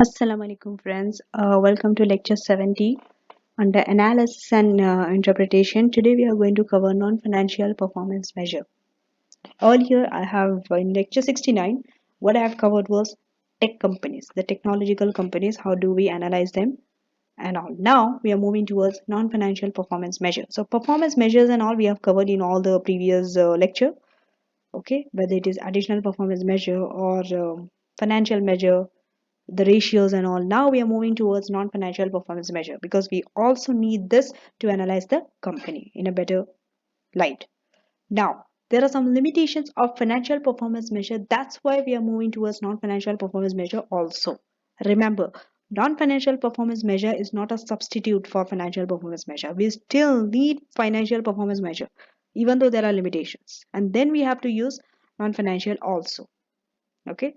Assalamu alaikum friends. Welcome to lecture 70 under analysis and interpretation. Today we are going to cover non-financial performance measure. Earlier I have in lecture 69 what I have covered was tech companies, the technological companies, how do we analyze them and all. Now we are moving towards non-financial performance measure. So performance measures and all we have covered in all the previous lecture. Okay, whether it is additional performance measure or financial measure, the ratios and all. Now we are moving towards non-financial performance measure because we also need this to analyze the company in a better light. Now there are some limitations of financial performance measure. That's why we are moving towards non-financial performance measure also. Remember, non-financial performance measure is not a substitute for financial performance measure. We still need financial performance measure even though there are limitations, and then we have to use non-financial also. Okay,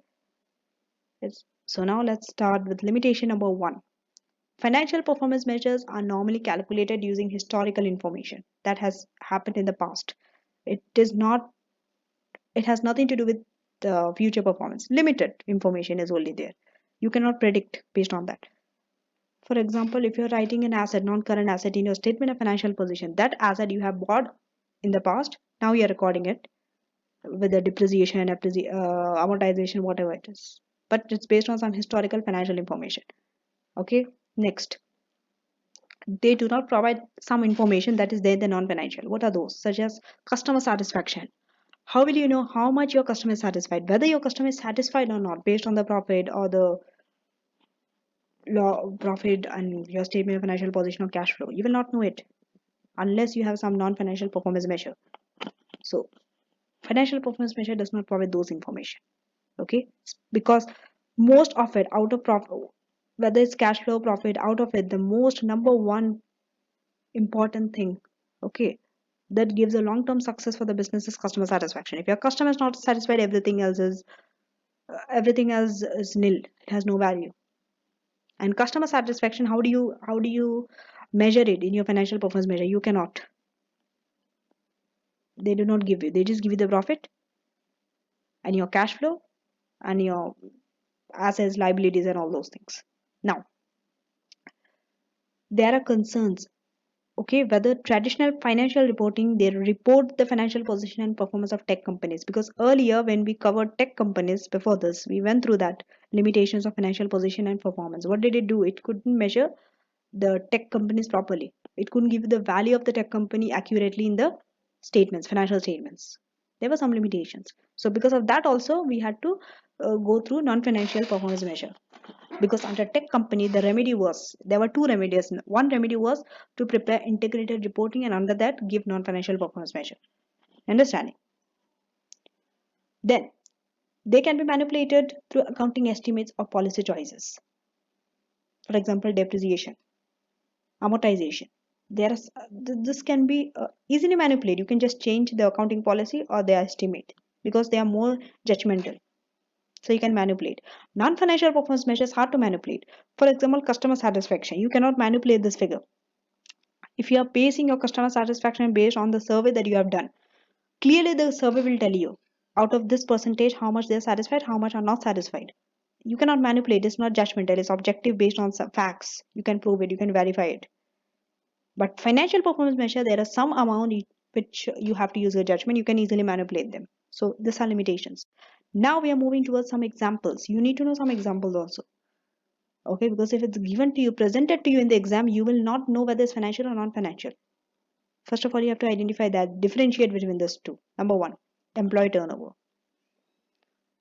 so now let's start with limitation number one. Financial performance measures are normally calculated using historical information that has happened in the past. It is not, it has nothing to do with future performance. Limited information is only there. You cannot predict based on that. For example, if you're writing an asset, non-current asset in your statement of financial position, that asset you have bought in the past, now you're recording it with the depreciation, amortization, whatever it is. But it's based on some historical financial information. Okay, next. They do not provide some information that is there in the non-financial. What are those? Such as customer satisfaction. How will you know how much your customer is satisfied? Whether your customer is satisfied or not based on the profit or the profit and your statement of financial position or cash flow. You will not know it unless you have some non-financial performance measure. So financial performance measure does not provide those information. Okay, because most of it out of profit, whether it's cash flow, profit, out of it, the most number one important thing, okay, that gives a long-term success for the business is customer satisfaction. If your customer is not satisfied, everything else is nil. It has no value. And customer satisfaction, how do you measure it in your financial performance measure? You cannot. They do not give you. They just give you the profit and your cash flow and your assets, liabilities, and all those things. Now, there are concerns, okay, whether traditional financial reporting, they report the financial position and performance of tech companies, because earlier when we covered tech companies before this, we went through that limitations of financial position and performance. What did it do? It couldn't measure the tech companies properly. It couldn't give the value of the tech company accurately in the statements, financial statements. There were some limitations. So because of that also we had to go through non-financial performance measure, because under tech company the remedy was, there were two remedies. One remedy was to prepare integrated reporting, and under that give non-financial performance measure. Understanding? Then they can be manipulated through accounting estimates or policy choices. For example, depreciation, amortization. This can be easily manipulated. You can just change the accounting policy or the estimate because they are more judgmental. So you can manipulate. Non-financial performance measures hard to manipulate. For example, customer satisfaction. You cannot manipulate this figure. If you are basing your customer satisfaction based on the survey that you have done, clearly the survey will tell you out of this percentage how much they are satisfied, how much are not satisfied. You cannot manipulate. It's not judgmental. It's objective based on some facts. You can prove it. You can verify it. But financial performance measure, there are some amount which you have to use your judgment. You can easily manipulate them. So these are limitations. Now we are moving towards some examples. You need to know some examples also. Okay, because if it's given to you, presented to you in the exam, you will not know whether it's financial or non-financial. First of all, you have to identify that, differentiate between those two. Number one, employee turnover.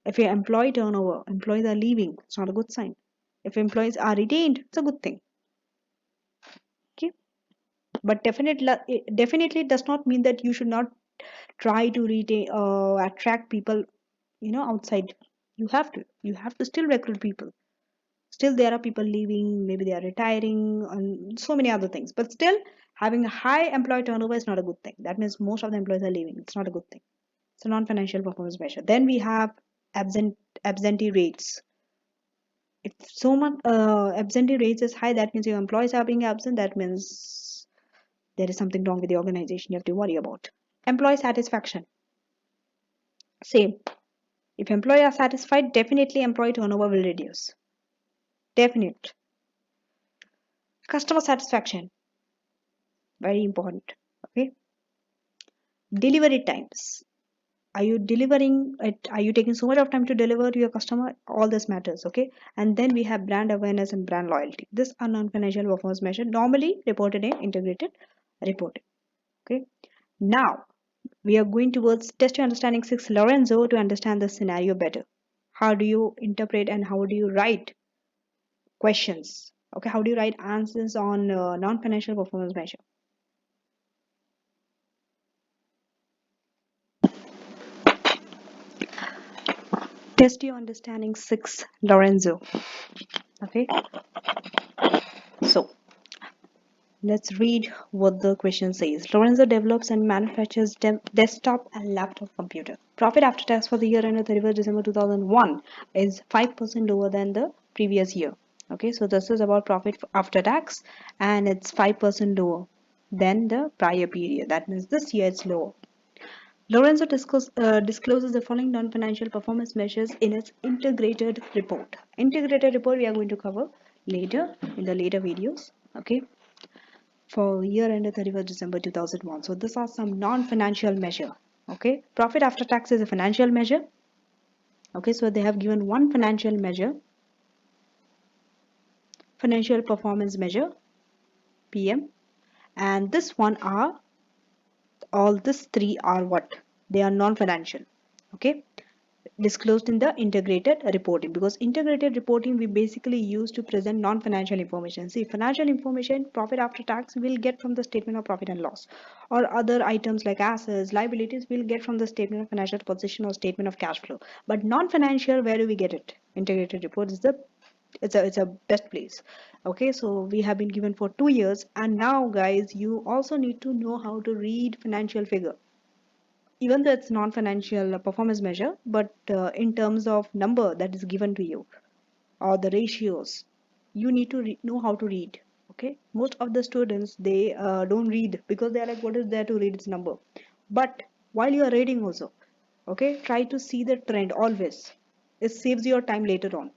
If your employee turnover, employees are leaving, it's not a good sign. If employees are retained, it's a good thing. Okay, but definitely does not mean that you should not try to retain attract people, outside. You have to still recruit people. Still there are people leaving, maybe they are retiring and so many other things, but still having a high employee turnover is not a good thing. That means most of the employees are leaving. It's not a good thing. It's a non-financial performance measure. Then we have absentee rates. If so much absentee rates is high, that means your employees are being absent. That means there is something wrong with the organization you have to worry about. Employee satisfaction, same. If employees are satisfied, definitely employee turnover will reduce. definite. Customer satisfaction, very important. Okay. Delivery times. Are you delivering it? Are you taking so much of time to deliver to your customer? All this matters. Okay. And then we have brand awareness and brand loyalty. This are non-financial performance measure normally reported in integrated reporting. Okay. Now we are going towards test your understanding 6 Lorenzo to understand the scenario better. How do you interpret and how do you write questions? Okay, how do you write answers on non-financial performance measure? Test your understanding 6 Lorenzo. Okay, so let's read what the question says. Lorenzo develops and manufactures desktop and laptop computer. Profit after tax for the year ended 31st December 2001 is 5% lower than the previous year. Okay, so this is about profit after tax and it's 5% lower than the prior period. That means this year it's lower. Lorenzo discloses the following non-financial performance measures in its integrated report. Integrated report we are going to cover later in the later videos. Okay, for year ended 31st December 2001. So these are some non-financial measure. Okay, profit after tax is a financial measure. Okay, so they have given one financial measure, financial performance measure, PM, and this one are all these three are what they are non-financial. Okay, disclosed in the integrated reporting, because integrated reporting we basically use to present non-financial information. See, financial information, profit after tax, we'll get from the statement of profit and loss, or other items like assets, liabilities, we'll get from the statement of financial position or statement of cash flow. But non-financial, where do we get it? Integrated report is the it's a best place. Okay, so we have been given for 2 years, and now guys, you also need to know how to read financial figure, even though it's non-financial performance measure, but in terms of number that is given to you or the ratios, you need to know how to read. Okay, most of the students, they don't read because they are like, what is there to read, it's number. But while you are reading also, okay, try to see the trend always. It saves your time later on.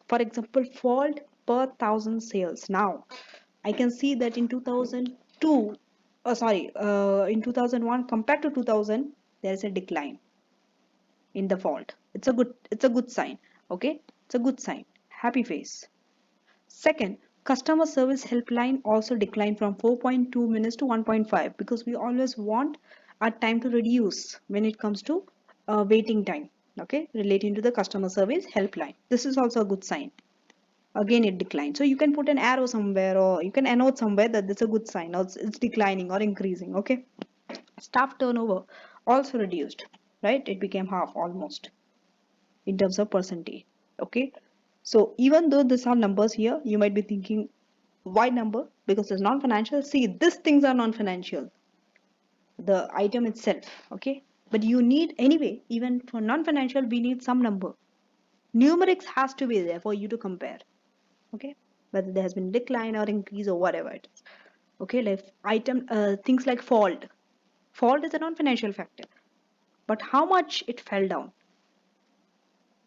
For example, fault per thousand sales. Now I can see that in 2002, in 2001 compared to 2000, there is a decline in the fault. It's a good sign. Okay, it's a good sign. Happy face. Second, customer service helpline also declined from 4.2 minutes to 1.5, because we always want our time to reduce when it comes to waiting time. Okay, relating to the customer service helpline. This is also a good sign. Again it declined, so you can put an arrow somewhere or you can annote somewhere that that's a good sign, or it's declining or increasing. Okay, staff turnover also reduced, right? It became half almost in terms of percentage. Okay, so even though these are numbers here, you might be thinking, why number? Because it's non-financial. See, these things are non-financial, the item itself. Okay, but you need anyway, even for non-financial we need some number. Numerics has to be there for you to compare. Okay, whether there has been decline or increase or whatever it is. Okay, like item things like fault is a non-financial factor, but how much it fell down,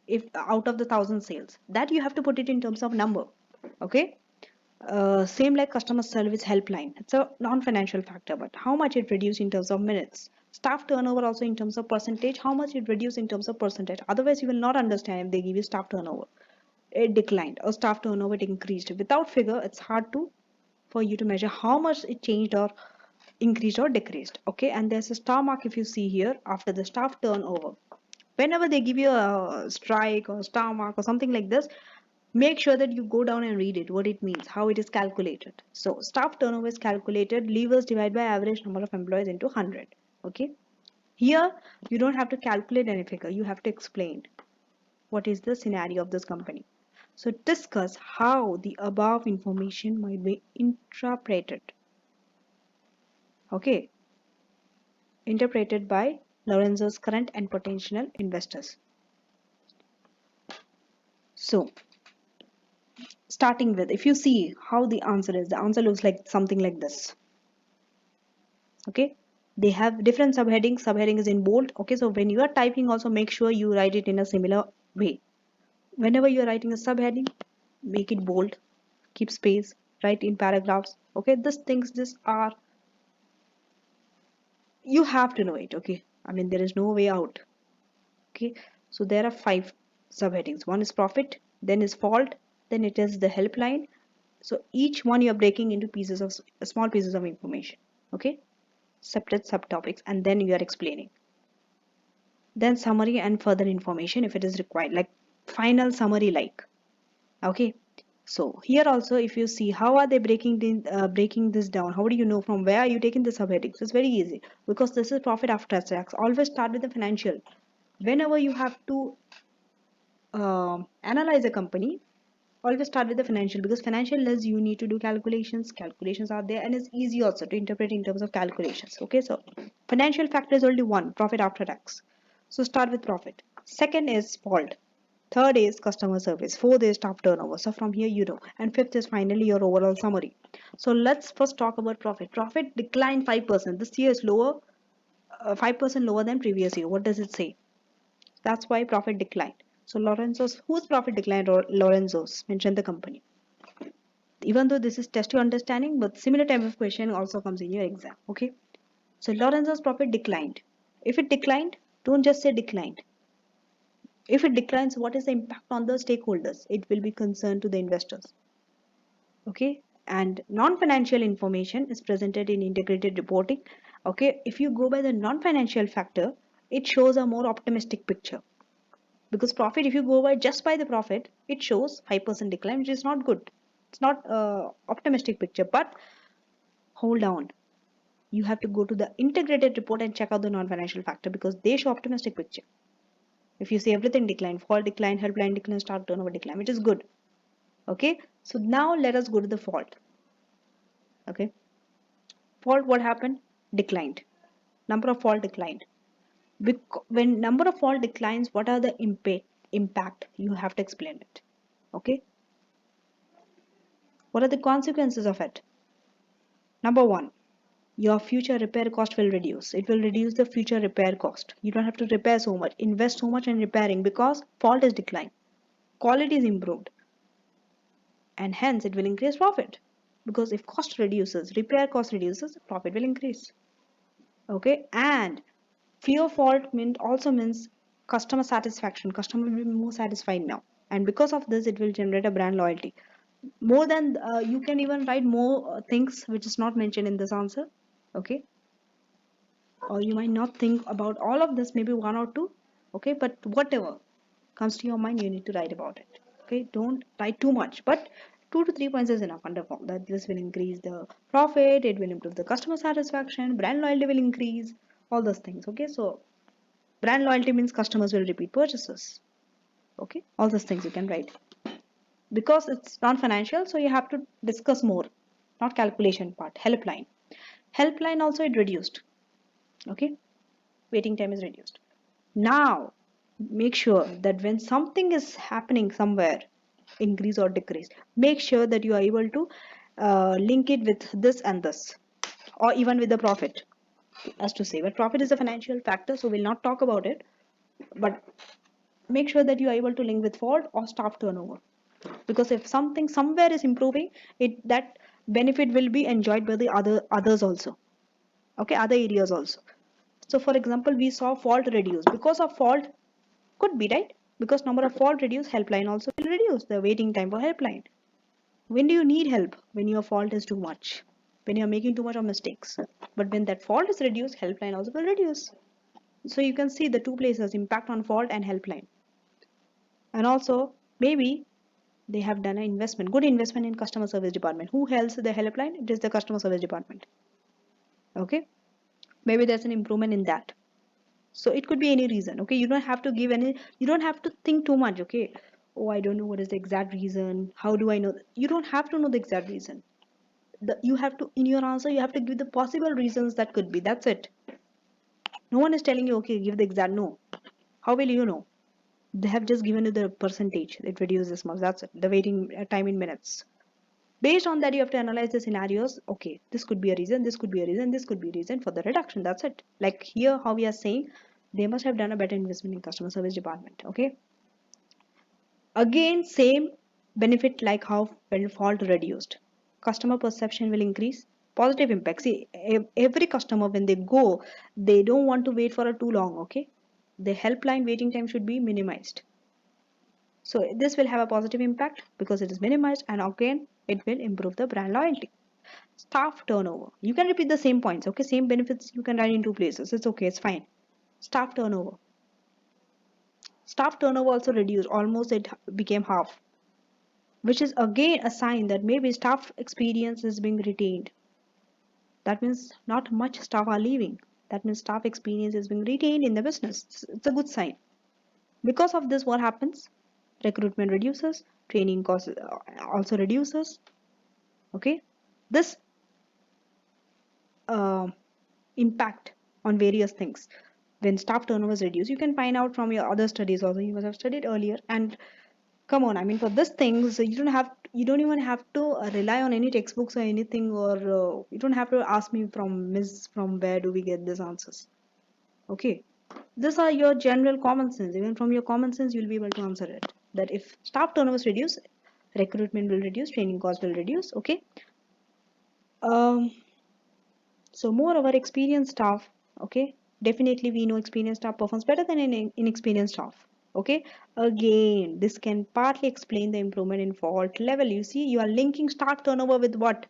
if out of the 1,000 sales, that you have to put it in terms of number. Okay, same like customer service helpline, it's a non-financial factor, but how much it reduced in terms of minutes. Staff turnover also in terms of percentage, how much it reduced in terms of percentage. Otherwise you will not understand if they give you staff turnover it declined or staff turnover it increased. Without figure, it's hard to for you to measure how much it changed or increased or decreased. Okay, and there's a star mark if you see here after the staff turnover. Whenever they give you a strike or star mark or something like this, make sure that you go down and read it, what it means, how it is calculated. So staff turnover is calculated levers divided by average number of employees into 100. Okay, here you don't have to calculate any figure, you have to explain what is the scenario of this company. So discuss how the above information might be interpreted. Okay, interpreted by Lorenzo's current and potential investors. So starting with, if you see how the answer is, the answer looks like something like this. Okay, they have different subheadings. Subheading is in bold. Okay, so when you are typing also make sure you write it in a similar way. Whenever you are writing a subheading, make it bold, keep space, write in paragraphs. Okay, these things, this are, you have to know it. Okay, I mean, there is no way out. Okay, so there are 5 subheadings. One is profit, then is fault, then it is the helpline. So each one you're breaking into pieces of small pieces of information. Okay, separate subtopics, and then you are explaining. Then summary and further information if it is required, like final summary, like. Okay, so here also, if you see how are they breaking this down, how do you know from where are you taking the subheadings? It's very easy, because this is profit after tax. Always start with the financial. Whenever you have to analyze a company, always start with the financial, because financial less you need to do calculations are there, and it's easy also to interpret in terms of calculations. Okay, so financial factor is only one, profit after tax. So start with profit. Second is fault. Third is customer service. Fourth is staff turnover. So from here you know. And fifth is finally your overall summary. So let's first talk about profit. Profit declined 5%. This year is lower, 5% lower than previous year. What does it say? That's why profit declined. So Lorenzo's, whose profit declined? Or Lorenzo's, mention the company. Even though this is test your understanding, but similar type of question also comes in your exam. Okay. So Lorenzo's profit declined. If it declined, don't just say declined. If it declines, what is the impact on the stakeholders? It will be concern to the investors. Okay. And non-financial information is presented in integrated reporting. Okay. If you go by the non-financial factor, it shows a more optimistic picture. Because profit, if you go by just by the profit, it shows 5% decline, which is not good. It's not optimistic picture. But hold on, you have to go to the integrated report and check out the non-financial factor, because they show optimistic picture. If you see everything decline, fault decline, helpline decline, start turnover decline, which is good. Okay, so now let us go to the fault. Okay, fault, what happened? Declined. Number of fault declined. When number of fault declines, what are the impact? You have to explain it. Okay, what are the consequences of it? Number one, your future repair cost will reduce. It will reduce the future repair cost. You don't have to repair so much, invest so much in repairing, because fault is declined, quality is improved, and hence it will increase profit. Because if cost reduces, repair cost reduces, profit will increase. Okay, and fewer fault also means customer satisfaction. Customer will be more satisfied now, and because of this, it will generate a brand loyalty. More than you can even write more things which is not mentioned in this answer. Okay, or you might not think about all of this, maybe one or two. Okay, but whatever comes to your mind, you need to write about it. Okay, don't write too much, but 2 to 3 points is enough under form, that this will increase the profit, it will improve the customer satisfaction, brand loyalty will increase, all those things. Okay, so brand loyalty means customers will repeat purchases. Okay, all those things you can write. Because it's non-financial, so you have to discuss more, not calculation part. Helpline also it reduced. Okay, waiting time is reduced. Now make sure that when something is happening somewhere, increase or decrease, make sure that you are able to link it with this and this, or even with the profit. As to say, but profit is a financial factor, so we'll not talk about it, but make sure that you are able to link with fault or staff turnover, because if something somewhere is improving, it that benefit will be enjoyed by the others also. Okay, other areas also. So for example, we saw fault reduce because of fault, could be right, because number of fault reduce, helpline also will reduce the waiting time for helpline. When do you need help? When your fault is too much, when you're making too much of mistakes. But when that fault is reduced, helpline also will reduce. So you can see the two places, impact on fault and helpline. And also maybe they have done an investment, good investment in customer service department. Who helps the helpline? It is the customer service department. Okay, maybe there's an improvement in that. So it could be any reason. Okay, you don't have to give any, you don't have to think too much. Okay, oh, I don't know what is the exact reason, how do I know? You don't have to know the exact reason. You have to, in your answer you have to give the possible reasons that could be. That's it. No one is telling you, okay, give the exact. No, how will you know? They have just given you the percentage, it reduces this much, that's it, the waiting time in minutes. Based on that, you have to analyze the scenarios. Okay, this could be a reason, this could be a reason, this could be a reason for the reduction. That's it. Like here, how we are saying, they must have done a better investment in customer service department. Okay. Again, same. benefit like how fault reduced, customer perception will increase, positive impact. See, every customer when they go, they don't want to wait for a too long. Okay, the helpline waiting time should be minimized. So this will have a positive impact because it is minimized, and again it will improve the brand loyalty. Staff turnover, you can repeat the same points. Okay, same benefits you can write in two places, it's okay, it's fine. Staff turnover, staff turnover also reduced, almost it became half, which is again a sign that maybe staff experience is being retained. That means not much staff are leaving. That means staff experience is being retained in the business. It's a good sign. Because of this, what happens? Recruitment reduces, training costs also reduces. Okay, this uh, impact on various things. When staff turnover is reduced, you can find out from your other studies also. You must have studied earlier, and come on, I mean, for this things you don't even have to rely on any textbooks or anything, or you don't have to ask me from Miss from where do we get these answers. Okay, these are your general common sense. Even from your common sense you'll be able to answer it, that if staff turnover is reduced, recruitment will reduce, training cost will reduce. Okay, um so more our experienced staff. Okay, definitely we know experienced staff performs better than inexperienced staff. Okay, again this can partly explain the improvement in fault level. You see, you are linking staff turnover with what?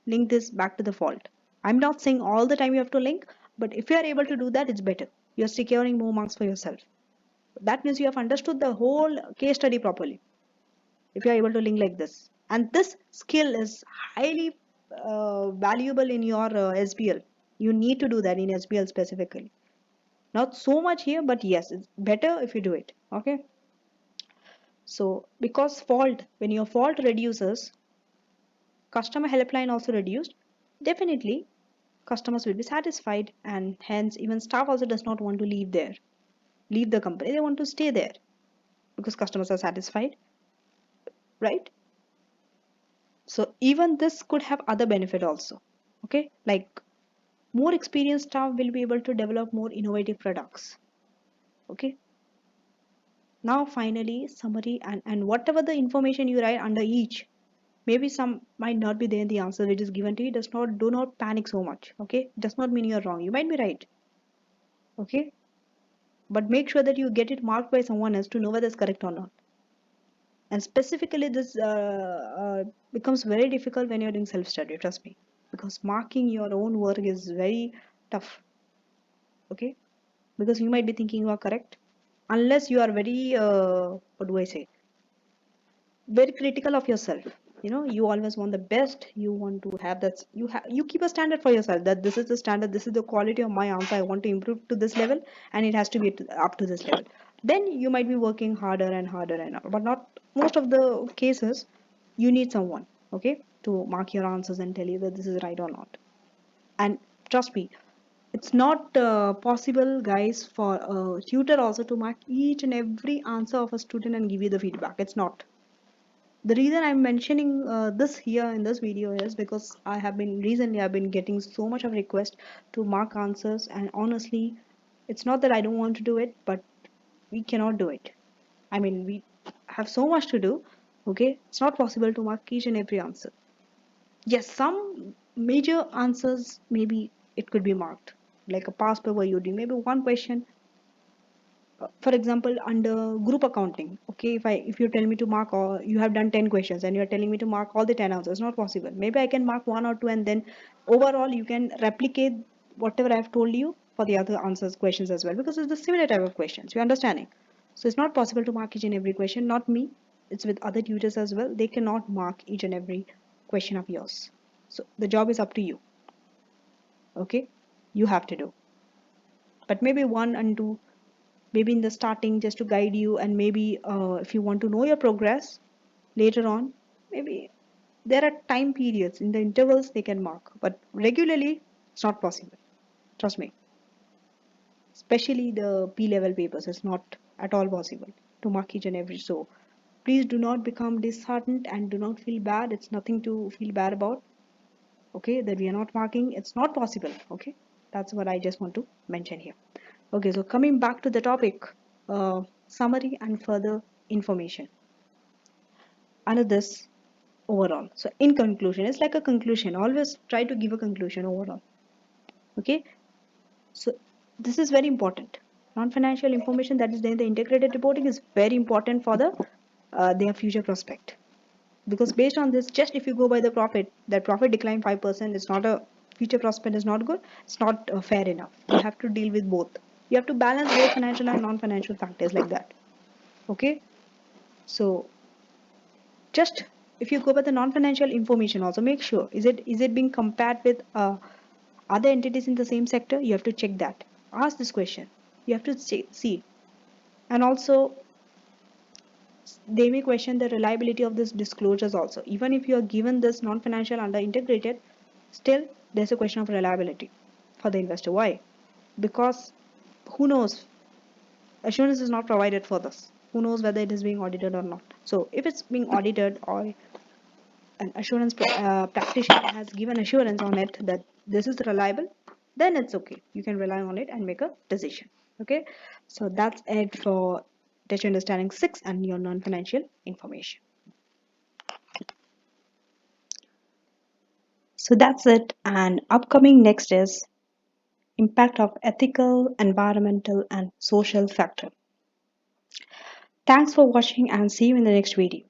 Link this back to the fault. I'm not saying all the time you have to link, but if you are able to do that, it's better. You're securing more marks for yourself. That means you have understood the whole case study properly if you are able to link like this. And this skill is highly valuable in your SBL. You need to do that in SBL specifically. Not so much here, but yes, it's better if you do it. Okay. So because fault, when your fault reduces, customer helpline also reduced. Definitely, customers will be satisfied, and hence even staff also does not want to leave the company. They want to stay there because customers are satisfied, right? So even this could have other benefit also. Okay, like more experienced staff will be able to develop more innovative products. Okay, now finally summary, and whatever the information you write under each, maybe some might not be there in the answer which is given to you. Does not, do not panic so much. Okay, does not mean you're wrong, you might be right. Okay, but make sure that you get it marked by someone else to know whether it's correct or not. And specifically this becomes very difficult when you're doing self-study, trust me, because marking your own work is very tough. Okay, because you might be thinking you are correct, unless you are very what do I say, very critical of yourself. You know, you always want the best, you want to have that, you keep a standard for yourself, that this is the standard, this is the quality of my answer, I want to improve to this level, and it has to be up to this level. Then you might be working harder and harder and harder, but not most of the cases. You need someone, okay, to mark your answers and tell you that this is right or not. And trust me, it's not possible, guys, for a tutor also to mark each and every answer of a student and give you the feedback. It's not. The reason I'm mentioning this here in this video is because I have been recently I've been getting so much of request to mark answers, and honestly, it's not that I don't want to do it, but we cannot do it. I mean, we have so much to do. Okay, it's not possible to mark each and every answer. Yes, some major answers maybe it could be marked, like a past paper you're doing, maybe one question. For example, under group accounting, okay, if you tell me to mark, or you have done 10 questions and you're telling me to mark all the 10 answers, not possible. Maybe I can mark one or two, and then overall you can replicate whatever I've told you for the other answers questions as well, because it's the similar type of questions, you're understanding. So it's not possible to mark each and every question, not me, it's with other tutors as well. They cannot mark each and every question of yours. So the job is up to you. Okay, you have to do, but maybe one and two, maybe in the starting just to guide you, and maybe if you want to know your progress later on, maybe there are time periods in the intervals they can mark, but regularly it's not possible, trust me. Especially the P level papers, it's not at all possible to mark each and every. So please do not become disheartened and do not feel bad, it's nothing to feel bad about. Okay, that we are not marking, it's not possible. Okay, that's what I just want to mention here. Okay, so coming back to the topic, summary and further information. under this overall. So in conclusion, it's like a conclusion. Always try to give a conclusion overall. Okay. So this is very important. Non-financial information that is there in the integrated reporting is very important for their future prospect. Because based on this, just if you go by the profit, that profit decline 5%, it's not a future prospect is not good. It's not fair enough. You have to deal with both. You have to balance both financial and non-financial factors like that. Okay. So just if you go by the non-financial information, also make sure is it being compared with other entities in the same sector. You have to check that. Ask this question. You have to see. And also they may question the reliability of this disclosures also. Even if you are given this non-financial under integrated, still there's a question of reliability for the investor. Why? Because who knows, assurance is not provided for this. Who knows whether it is being audited or not? So if it's being audited, or an assurance practitioner has given assurance on it that this is reliable, then it's okay. You can rely on it and make a decision. Okay, so that's it for Dutch Understanding 6 and your non-financial information. So that's it. And upcoming next is impact of ethical, environmental, and social factor. Thanks for watching and see you in the next video.